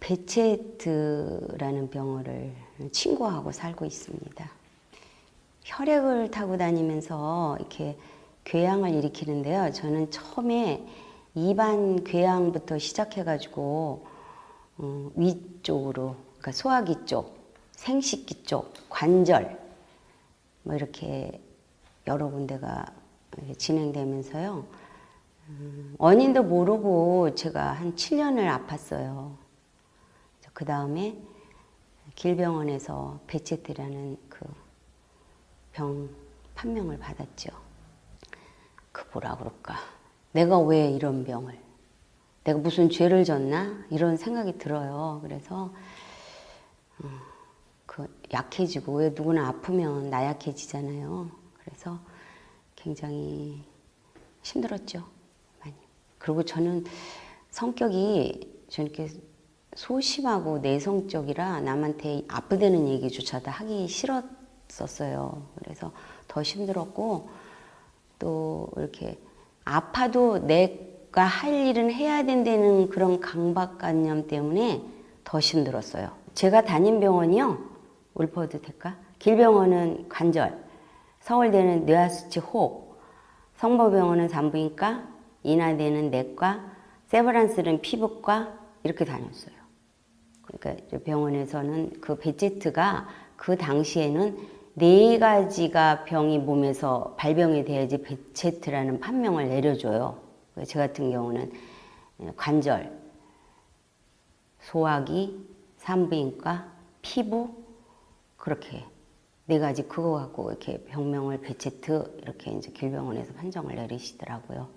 베체트라는 병을 친구하고 살고 있습니다. 혈액을 타고 다니면서 이렇게 궤양을 일으키는데요. 저는 처음에 입안 궤양부터 시작해가지고 위쪽으로, 그러니까 소화기 쪽, 생식기 쪽, 관절 뭐 이렇게 여러 군데가 진행되면서요. 원인도 모르고 제가 한 7년을 아팠어요. 그 다음에 길병원에서 베체트라는 그 병 판명을 받았죠. 그 뭐라 그럴까? 내가 왜 이런 병을? 내가 무슨 죄를 졌나? 이런 생각이 들어요. 그래서 그 약해지고, 왜 누구나 아프면 나약해지잖아요. 그래서 굉장히 힘들었죠. 많이. 그리고 저는 성격이 이렇게 소심하고 내성적이라 남한테 아프다는 얘기조차도 하기 싫었었어요. 그래서 더 힘들었고, 또 이렇게 아파도 내가 할 일은 해야 된다는 그런 강박관념 때문에 더 힘들었어요. 제가 다닌 병원이요, 울퍼도 될까? 길병원은 관절, 서울대는 뇌하수치 호흡, 성모병원은 산부인과, 인하대는 내과, 세브란스는 피부과, 이렇게 다녔어요. 그러니까 병원에서는 그 베체트가 그 당시에는 4가지가 병이 몸에서 발병이 돼야지 베체트라는 판명을 내려줘요. 저 같은 경우는 관절, 소화기, 산부인과, 피부, 그렇게 4가지 그거 갖고 이렇게 병명을 베체트 이렇게 이제 길병원에서 판정을 내리시더라고요.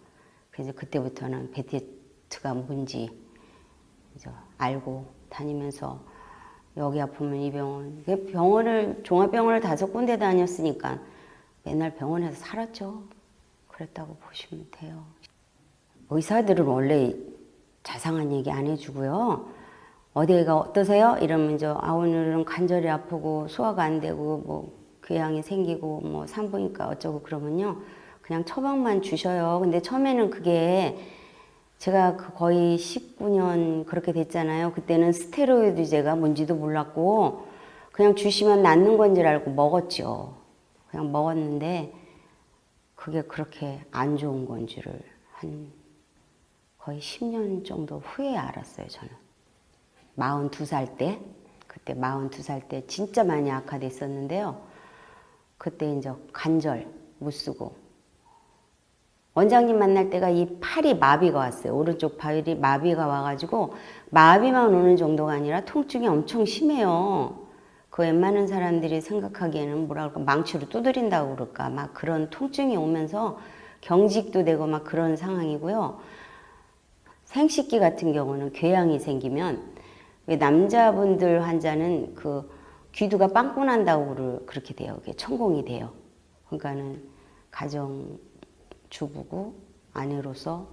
그래서 그때부터는 베체트가 뭔지 이제 알고 다니면서 여기 아프면 이 병원, 병원을 종합병원을 5군데 다녔으니까 맨날 병원에서 살았죠. 그랬다고 보시면 돼요. 의사들은 원래 자상한 얘기 안 해주고요. 어디가 어떠세요? 이러면 오늘은 관절이 아프고 소화가 안 되고 뭐 궤양이 생기고 뭐 산부인과 어쩌고 그러면요, 그냥 처방만 주셔요. 근데 처음에는 그게 제가 거의 19년 그렇게 됐잖아요. 그때는 스테로이드제가 뭔지도 몰랐고 그냥 주시면 낫는 건 줄 알고 먹었죠. 그냥 먹었는데 그게 그렇게 안 좋은 건 줄을 한 거의 10년 정도 후에 알았어요, 저는. 42살 때, 그때 42살 때 진짜 많이 악화됐었는데요. 그때 이제 관절 못 쓰고, 원장님 만날 때가 이 팔이 마비가 왔어요. 오른쪽 팔이 마비가 와가지고 마비만 오는 정도가 아니라 통증이 엄청 심해요. 그 웬만한 사람들이 생각하기에는 뭐라 그럴까, 망치로 두드린다고 그럴까, 막 그런 통증이 오면서 경직도 되고 막 그런 상황이고요. 생식기 같은 경우는 궤양이 생기면, 남자분들 환자는 그 귀두가 빵꾸 난다고 그렇게 돼요. 그게 천공이 돼요. 그러니까는 가정주부고 아내로서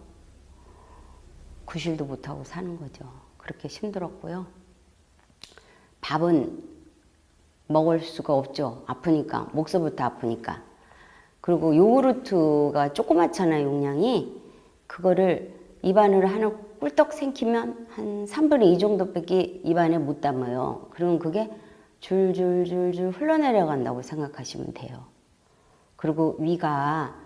구실도 못하고 사는 거죠. 그렇게 힘들었고요. 밥은 먹을 수가 없죠. 아프니까. 목서부터 아프니까. 그리고 요구르트가 조그맣잖아요, 용량이. 그거를 입안으로 하나 꿀떡 생기면 한 3분의 2 정도밖에 입안에 못 담아요. 그러면 그게 줄줄줄줄 흘러내려간다고 생각하시면 돼요. 그리고 위가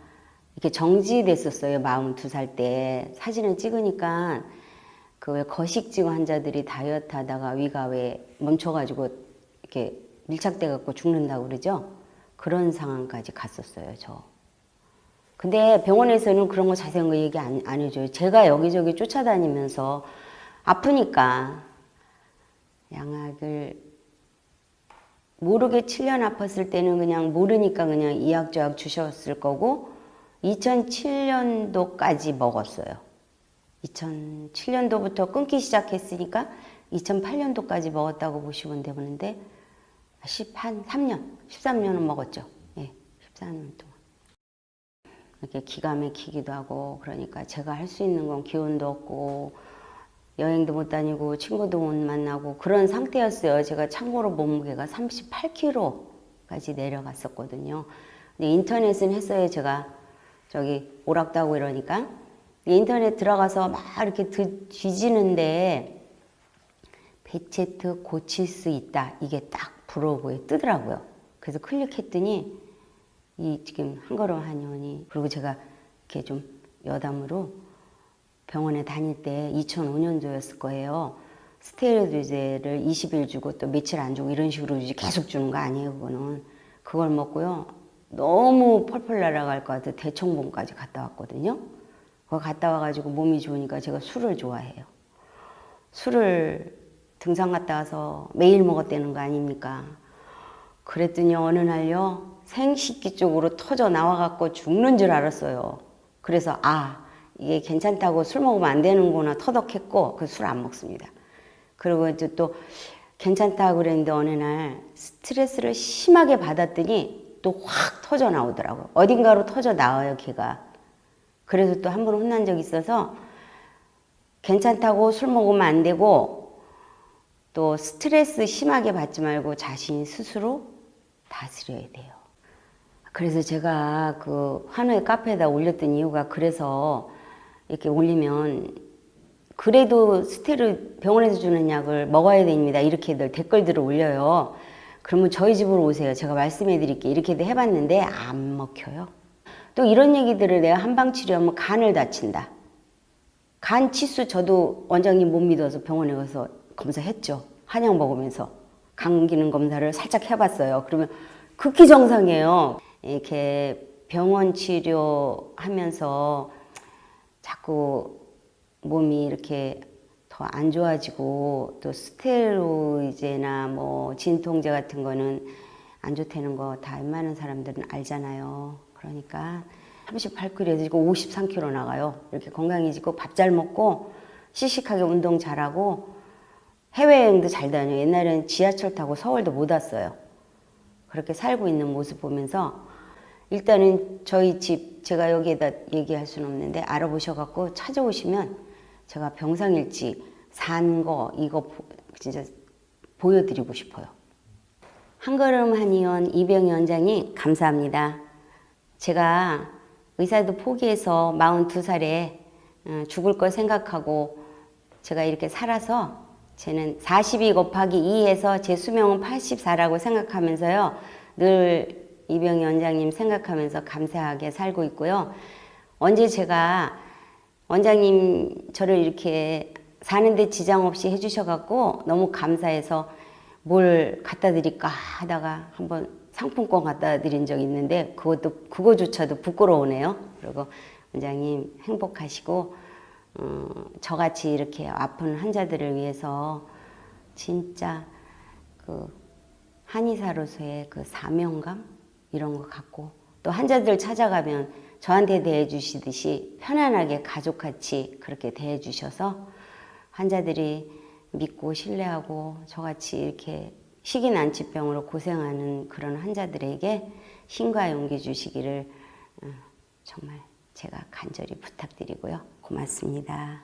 이렇게 정지됐었어요. 42살 때 사진을 찍으니까 그 왜 거식증 환자들이 다이어트 하다가 위가 왜 멈춰가지고 이렇게 밀착돼 갖고 죽는다고 그러죠. 그런 상황까지 갔었어요, 저. 근데 병원에서는 그런 거 자세한 거 얘기 안 해줘요. 제가 여기저기 쫓아다니면서 아프니까 양약을 모르게 7년 아팠을 때는 그냥 모르니까 그냥 이약저약 주셨을 거고 2007년도까지 먹었어요. 2007년도부터 끊기 시작했으니까 2008년도까지 먹었다고 보시면 되는데 13년은 먹었죠. 예, 14년 동안. 이렇게 기가 막히기도 하고 그러니까 제가 할 수 있는 건 기운도 없고 여행도 못 다니고 친구도 못 만나고 그런 상태였어요. 제가 참고로 몸무게가 38kg까지 내려갔었거든요. 근데 인터넷은 했어요. 제가 저기 오락다고 이러니까 인터넷 들어가서 막 이렇게 뒤지는데 베체트 고칠 수 있다. 이게 딱 브로그에 뜨더라고요. 그래서 클릭했더니 이 지금 한걸음 한의원이, 그리고 제가 이렇게 좀 여담으로 병원에 다닐 때 2005년도였을 거예요. 스테로이드제를 20일 주고 또 며칠 안 주고 이런 식으로 계속 주는 거 아니에요, 그거는. 그걸 먹고요. 너무 펄펄 날아갈 것 같아 대청봉까지 갔다 왔거든요. 거기 갔다 와가지고 몸이 좋으니까 제가 술을 좋아해요. 술을 등산 갔다 와서 매일 먹었다는 거 아닙니까? 그랬더니 어느 날요, 생식기 쪽으로 터져 나와갖고 죽는 줄 알았어요. 그래서 이게 괜찮다고 술 먹으면 안 되는구나 터득했고 그 술 안 먹습니다. 그리고 이제 또 괜찮다고 그랬는데 어느 날 스트레스를 심하게 받았더니 또 확 터져 나오더라고요. 어딘가로 터져 나와요, 걔가. 그래서 또 한 번 혼난 적이 있어서 괜찮다고 술 먹으면 안 되고 또 스트레스 심하게 받지 말고 자신 스스로 다스려야 돼요. 그래서 제가 그 한우의 카페에다 올렸던 이유가 그래서 이렇게 올리면 그래도 스테로이드 병원에서 주는 약을 먹어야 됩니다. 이렇게들 댓글들을 올려요. 그러면 저희 집으로 오세요. 제가 말씀해 드릴게요. 이렇게도 해봤는데 안 먹혀요. 또 이런 얘기들을 내가 한방치료하면 간을 다친다. 간 치수 저도 원장님 못 믿어서 병원에 가서 검사했죠. 한약 먹으면서 간 기능 검사를 살짝 해봤어요. 그러면 극히 정상이에요. 이렇게 병원 치료하면서 자꾸 몸이 이렇게 더 안 좋아지고 또 스테로이드나 뭐 진통제 같은 거는 안 좋다는 거 다 웬만한 사람들은 알잖아요. 그러니까 38kg에서 53kg 나가요. 이렇게 건강해지고 밥 잘 먹고 씩씩하게 운동 잘하고 해외여행도 잘 다녀요. 옛날에는 지하철 타고 서울도 못 왔어요. 그렇게 살고 있는 모습 보면서 일단은 저희 집, 제가 여기에다 얘기할 수는 없는데 알아보셔갖고 찾아오시면 제가 병상일지 산 거 이거 진짜 보여드리고 싶어요. 한걸음 한의원 이병희 원장님 감사합니다. 제가 의사도 포기해서 42살에 죽을 걸 생각하고 제가 이렇게 살아서 저는 42 곱하기 2해서 제 수명은 84라고 생각하면서요. 늘 이병희 원장님 생각하면서 감사하게 살고 있고요. 언제 제가 원장님 저를 이렇게 사는데 지장 없이 해주셔갖고 너무 감사해서 뭘 갖다 드릴까 하다가 한번 상품권 갖다 드린 적이 있는데 그거조차도 부끄러우네요. 그리고 원장님 행복하시고 저같이 이렇게 아픈 환자들을 위해서 진짜 그 한의사로서의 그 사명감 이런 거 갖고 또 환자들 찾아가면 저한테 대해 주시듯이 편안하게 가족같이 그렇게 대해 주셔서 환자들이 믿고 신뢰하고 저같이 이렇게 식이난치병으로 고생하는 그런 환자들에게 힘과 용기 주시기를 정말 제가 간절히 부탁드리고요. 고맙습니다.